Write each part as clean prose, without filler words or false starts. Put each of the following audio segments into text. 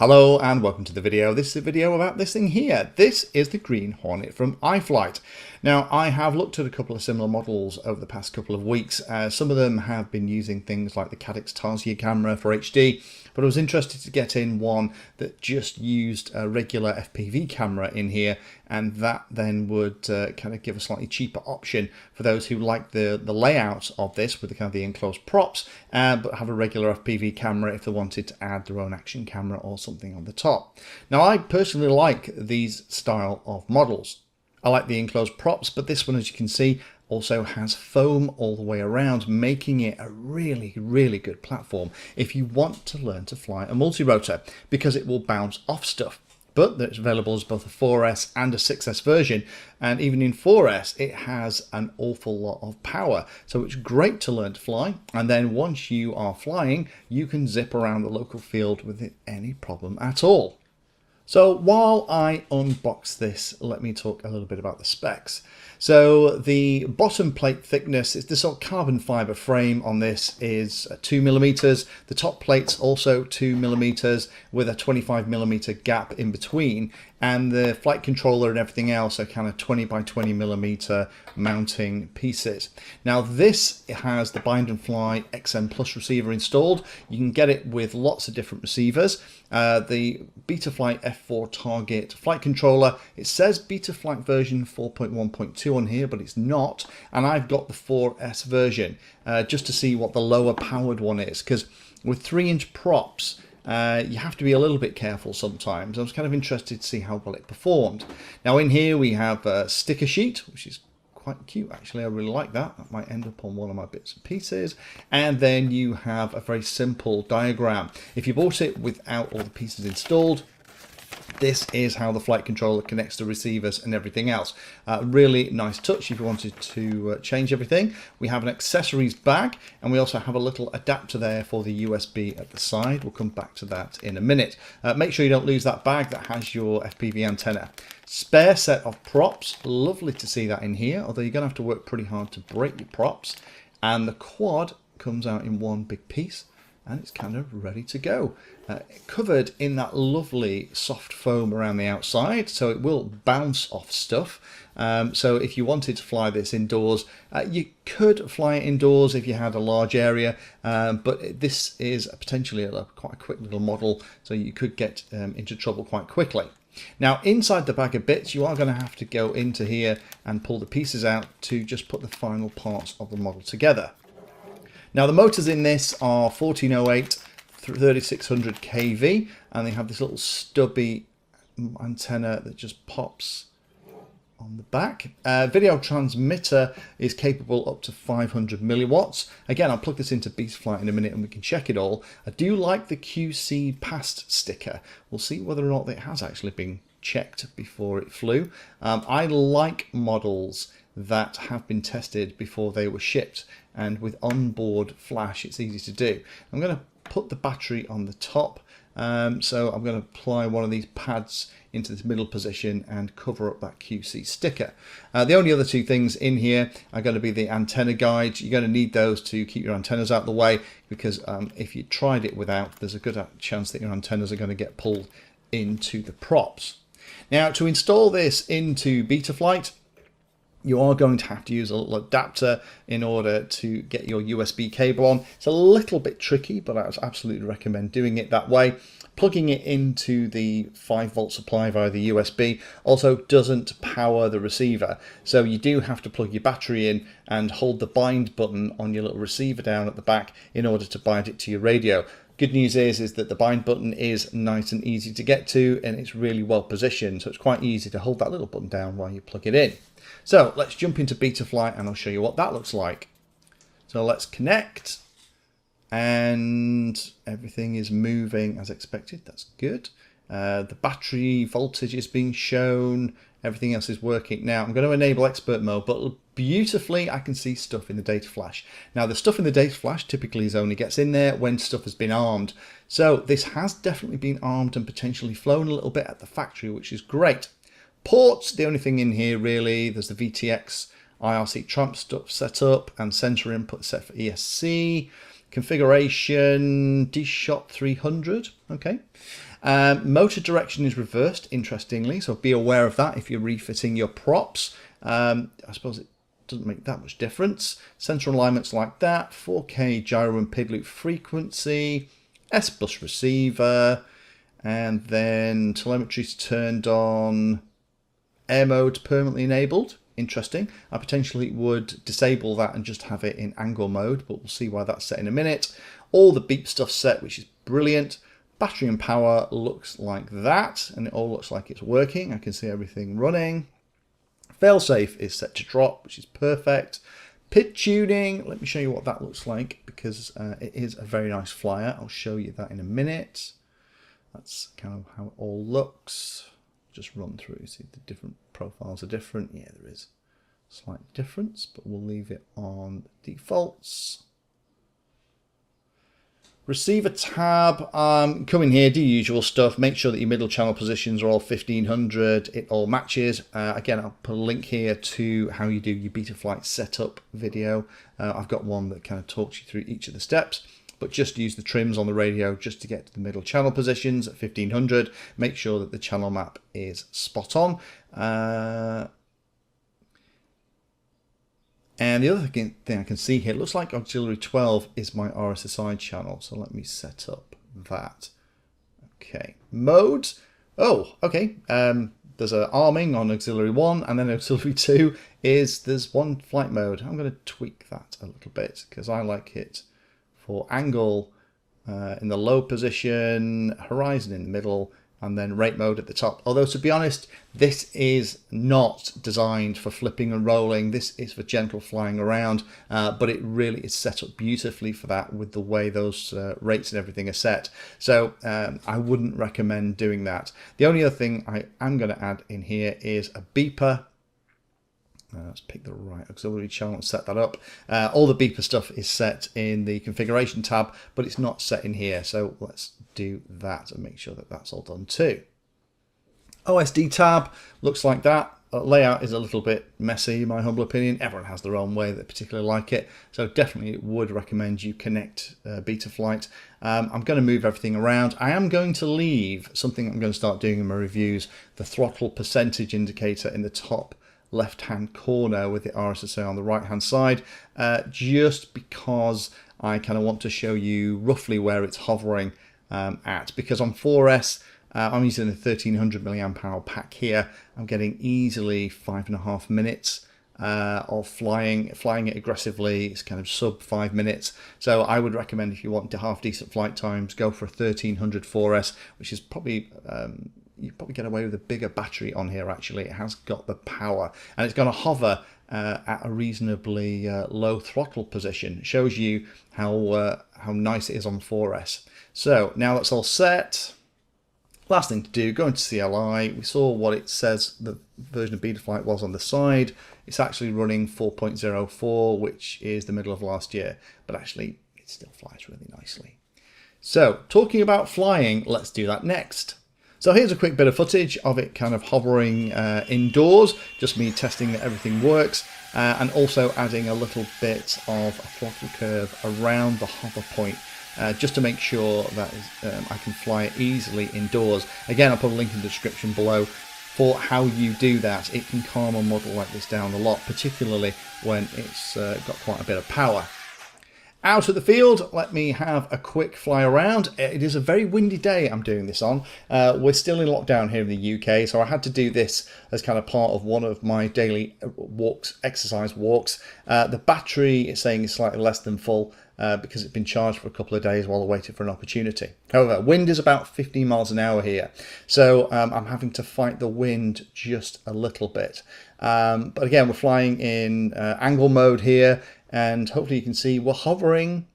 Hello and welcome to the video. This is a video about this thing here. This is the Green Hornet from iFlight. Now, I have looked at a couple of similar models over the past couple of weeks. Some of them have been using things like the Cadix Tarsier camera for HD, but I was interested to get in one that just used a regular FPV camera in here, and that then would kind of give a slightly cheaper option for those who like the layout of this with the kind of the enclosed props, but have a regular FPV camera if they wanted to add their own action camera or something on the top. Now, I personally like these style of models. I like the enclosed props, but this one, as you can see, also has foam all the way around, making it a really, really good platform if you want to learn to fly a multi-rotor, because it will bounce off stuff. But it's available as both a 4S and a 6S version, and even in 4S it has an awful lot of power, so it's great to learn to fly, and then once you are flying you can zip around the local field without any problem at all. So while I unbox this, let me talk a little bit about the specs. So the bottom plate thickness is this sort of carbon fiber frame on this is 2mm. The top plate's also 2mm with a 25mm gap in between, and the flight controller and everything else are kind of 20 by 20mm mounting pieces. Now this has the Bind and Fly XM Plus receiver installed. You can get it with lots of different receivers. The Betaflight F4 target flight controller, it says Betaflight version 4.1.2 on here, but it's not, and I've got the 4S version just to see what the lower powered one is, because with 3-inch props you have to be a little bit careful sometimes. I was kind of interested to see how well it performed. Now in here we have a sticker sheet, which is quite cute actually. I really like that. That might end up on one of my bits and pieces. And then you have a very simple diagram. If you bought it without all the pieces installed, this is how the flight controller connects to receivers and everything else. Really nice touch if you wanted to change everything. We have an accessories bag, and we also have a little adapter there for the USB at the side. We'll come back to that in a minute. Make sure you don't lose that bag that has your FPV antenna. Spare set of props, lovely to see that in here, although you're going to have to work pretty hard to break your props. And the quad comes out in one big piece, and it's kind of ready to go. Covered in that lovely soft foam around the outside, so it will bounce off stuff. So if you wanted to fly this indoors, you could fly it indoors if you had a large area, but this is potentially quite a quick little model, so you could get into trouble quite quickly. Now inside the bag of bits, you are going to have to go into here and pull the pieces out to just put the final parts of the model together. Now the motors in this are 1408 3600 kV, and they have this little stubby antenna that just pops on the back. Video transmitter is capable up to 500 milliwatts. Again, I'll plug this into Betaflight in a minute and we can check it all. I do like the QC past sticker. We'll see whether or not it has actually been checked before it flew. I like models that have been tested before they were shipped, and with onboard flash it's easy to do. I'm going to put the battery on the top, so I'm going to apply one of these pads into this middle position and cover up that QC sticker. The only other two things in here are going to be the antenna guides. You're going to need those to keep your antennas out of the way, because if you tried it without, there's a good chance that your antennas are going to get pulled into the props. Now to install this into Betaflight, you are going to have to use a little adapter in order to get your USB cable on. It's a little bit tricky, but I would absolutely recommend doing it that way. Plugging it into the 5-volt supply via the USB also doesn't power the receiver, so you do have to plug your battery in and hold the bind button on your little receiver down at the back in order to bind it to your radio. Good news is that the bind button is nice and easy to get to, and it's really well positioned, so it's quite easy to hold that little button down while you plug it in. So let's jump into Betaflight and I'll show you what that looks like. So let's connect, and everything is moving as expected. That's good. The battery voltage is being shown. Everything else is working. Now I'm going to enable expert mode, but beautifully I can see stuff in the data flash. Now the stuff in the data flash typically only gets in there when stuff has been armed. So this has definitely been armed and potentially flown a little bit at the factory, which is great. Ports, the only thing in here really, there's the VTX IRC tramp stuff set up, and sensor input set for ESC. Configuration, D-Shot 300, okay. Motor direction is reversed, interestingly, so be aware of that if you're refitting your props. I suppose it doesn't make that much difference. Central alignments like that, 4K gyro and PID loop frequency, S-bus receiver, and then telemetry's turned on, air mode permanently enabled. Interesting. I potentially would disable that and just have it in angle mode, but we'll see why that's set in a minute. All the beep stuff set, which is brilliant. Battery and power looks like that, and it all looks like it's working. I can see everything running. Failsafe is set to drop, which is perfect. PID tuning, let me show you what that looks like, because it is a very nice flyer. I'll show you that in a minute. That's kind of how it all looks. Just run through, see the different profiles are different. Yeah, there is a slight difference, but we'll leave it on defaults. Receiver tab, come in here, do your usual stuff. Make sure that your middle channel positions are all 1500. It all matches. Again, I'll put a link here to how you do your Betaflight setup video. I've got one that kind of talks you through each of the steps. But just use the trims on the radio just to get to the middle channel positions at 1500. Make sure that the channel map is spot on. And the other thing I can see here, it looks like auxiliary 12 is my RSSI channel. So let me set up that. Okay, modes. Oh, okay. There's an arming on auxiliary 1, and then auxiliary 2 is there's one flight mode. I'm going to tweak that a little bit because I like it for angle in the low position, horizon in the middle, and then rate mode at the top. Although, to be honest, this is not designed for flipping and rolling. This is for gentle flying around, but it really is set up beautifully for that with the way those rates and everything are set. So I wouldn't recommend doing that. The only other thing I am going to add in here is a beeper. Let's pick the right auxiliary channel and set that up. All the beeper stuff is set in the configuration tab, but it's not set in here. So let's do that and make sure that that's all done too. OSD tab looks like that. Layout is a little bit messy, in my humble opinion. Everyone has their own way that particularly like it. So definitely would recommend you connect Betaflight. I'm going to move everything around. I am going to leave something I'm going to start doing in my reviews, the throttle percentage indicator in the top left-hand corner with the RSSI on the right-hand side, just because I kind of want to show you roughly where it's hovering at. Because on 4S, I'm using a 1300 milliamp hour pack here. I'm getting easily 5.5 minutes of flying it aggressively. It's kind of sub 5 minutes. So I would recommend, if you want to half decent flight times, go for a 1300 4S, which is probably you probably get away with a bigger battery on here. Actually, it has got the power, and it's going to hover at a reasonably low throttle position. It shows you how nice it is on 4S. So now that's all set. Last thing to do, go into CLI. We saw what it says the version of Betaflight was on the side. It's actually running 4.04, which is the middle of last year, but actually it still flies really nicely. So talking about flying, let's do that next. So here's a quick bit of footage of it kind of hovering indoors, just me testing that everything works, and also adding a little bit of a throttle curve around the hover point, just to make sure that I can fly it easily indoors. Again, I'll put a link in the description below for how you do that. It can calm a model like this down a lot, particularly when it's got quite a bit of power. Out of the field, let me have a quick fly around. It is a very windy day I'm doing this on. We're still in lockdown here in the UK, so I had to do this as kind of part of one of my daily walks, exercise walks. The battery is saying is slightly less than full because it's been charged for a couple of days while I waited for an opportunity. However, wind is about 15 miles an hour here, so I'm having to fight the wind just a little bit. But again, we're flying in angle mode here, and hopefully you can see we're hovering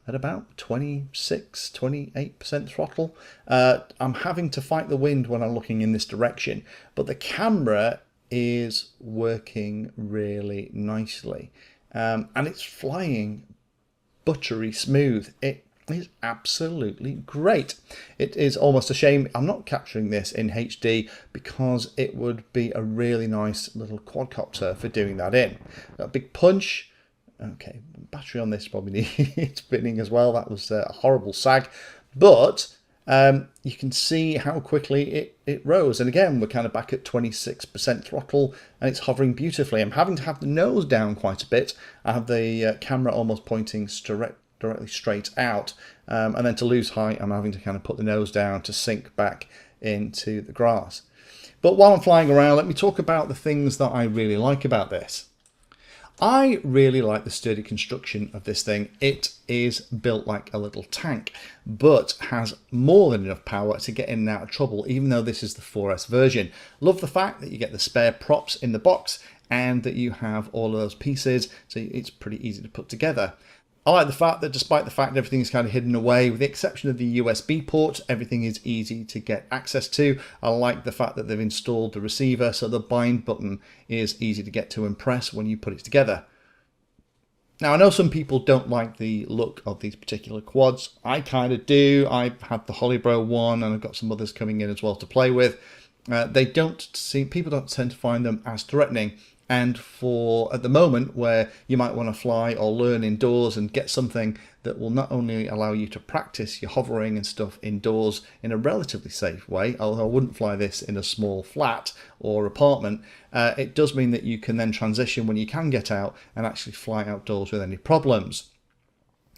at about 26-28% throttle. I'm having to fight the wind when I'm looking in this direction, but the camera is working really nicely, and it's flying buttery smooth. It is absolutely great. It is almost a shame I'm not capturing this in HD, because it would be a really nice little quadcopter for doing that in. A big punch. Okay, battery on this probably needs spinning as well. That was a horrible sag, but you can see how quickly it rose. And again, we're kind of back at 26% throttle, and it's hovering beautifully. I'm having to have the nose down quite a bit. I have the camera almost pointing directly straight out. And then to lose height, I'm having to kind of put the nose down to sink back into the grass. But while I'm flying around, let me talk about the things that I really like about this. I really like the sturdy construction of this thing. It is built like a little tank, but has more than enough power to get in and out of trouble, even though this is the 4S version. Love the fact that you get the spare props in the box and that you have all of those pieces, so it's pretty easy to put together. I like the fact that despite the fact everything is kind of hidden away, with the exception of the USB port, everything is easy to get access to. I like the fact that they've installed the receiver, so the bind button is easy to get to and press when you put it together. Now, I know some people don't like the look of these particular quads. I kind of do. I've had the Holybro one, and I've got some others coming in as well to play with. People don't tend to find them as threatening. And for at the moment where you might want to fly or learn indoors and get something that will not only allow you to practice your hovering and stuff indoors in a relatively safe way, although I wouldn't fly this in a small flat or apartment, it does mean that you can then transition when you can get out and actually fly outdoors with any problems.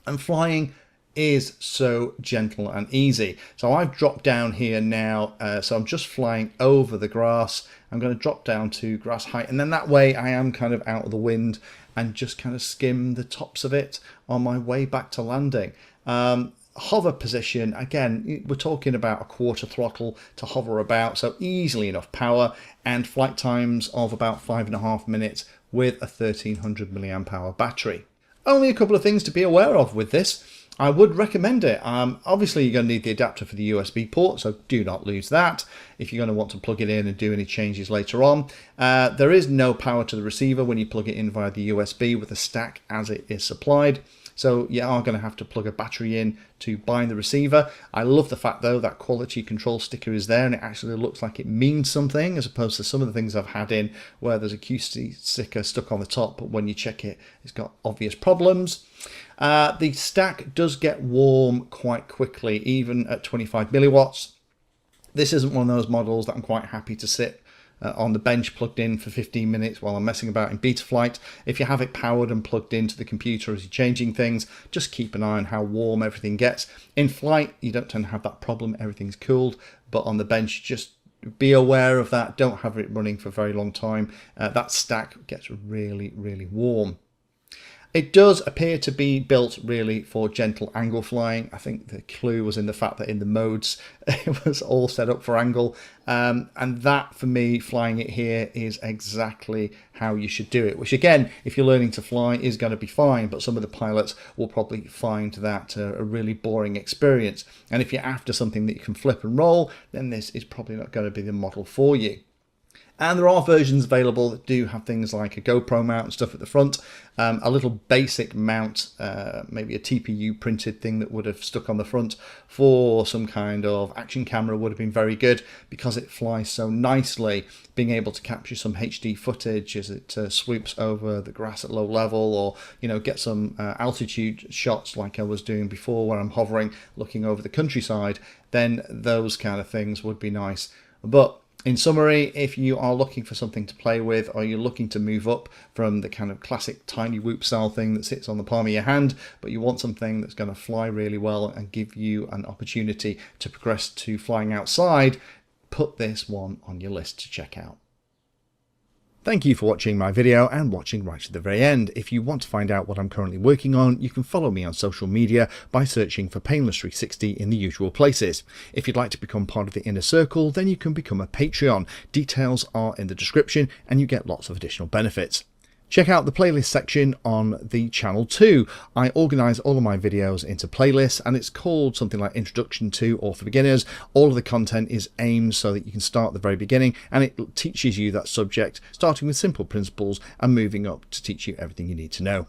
And flying is so gentle and easy. So I've dropped down here now, so I'm just flying over the grass. I'm going to drop down to grass height, and then that way I am kind of out of the wind and just kind of skim the tops of it on my way back to landing. Hover position, again, we're talking about a quarter throttle to hover about, so easily enough power, and flight times of about 5.5 minutes with a 1300 milliamp hour battery. Only a couple of things to be aware of with this. I would recommend it. Obviously, you're going to need the adapter for the USB port, so do not lose that if you're going to want to plug it in and do any changes later on. There is no power to the receiver when you plug it in via the USB with the stack as it is supplied. So you are going to have to plug a battery in to bind the receiver. I love the fact, though, that quality control sticker is there and it actually looks like it means something, as opposed to some of the things I've had in where there's a QC sticker stuck on the top, but when you check it, it's got obvious problems. The stack does get warm quite quickly, even at 25 milliwatts. This isn't one of those models that I'm quite happy to sit on the bench plugged in for 15 minutes while I'm messing about in Betaflight. If you have it powered and plugged into the computer as you're changing things, just keep an eye on how warm everything gets. In flight, you don't tend to have that problem, everything's cooled, but on the bench, just be aware of that. Don't have it running for a very long time. That stack gets really, really warm. It does appear to be built really for gentle angle flying. I think the clue was in the fact that in the modes it was all set up for angle, and that for me, flying it here is exactly how you should do it, which again, if you're learning to fly, is going to be fine, but some of the pilots will probably find that a really boring experience. And if you're after something that you can flip and roll, then this is probably not going to be the model for you. And there are versions available that do have things like a GoPro mount and stuff at the front, a little basic mount, maybe a TPU printed thing that would have stuck on the front for some kind of action camera would have been very good, because it flies so nicely, being able to capture some HD footage as it swoops over the grass at low level, or get some altitude shots like I was doing before where I'm hovering looking over the countryside, then those kind of things would be nice. But in summary, if you are looking for something to play with, or you're looking to move up from the kind of classic tiny whoop style thing that sits on the palm of your hand, but you want something that's going to fly really well and give you an opportunity to progress to flying outside, put this one on your list to check out. Thank you for watching my video and watching right to the very end. If you want to find out what I'm currently working on, you can follow me on social media by searching for Painless360 in the usual places. If you'd like to become part of the inner circle, then you can become a Patreon. Details are in the description and you get lots of additional benefits. Check out the playlist section on the channel too. I organise all of my videos into playlists, and it's called something like Introduction to or for Beginners. All of the content is aimed so that you can start at the very beginning, and it teaches you that subject, starting with simple principles and moving up to teach you everything you need to know.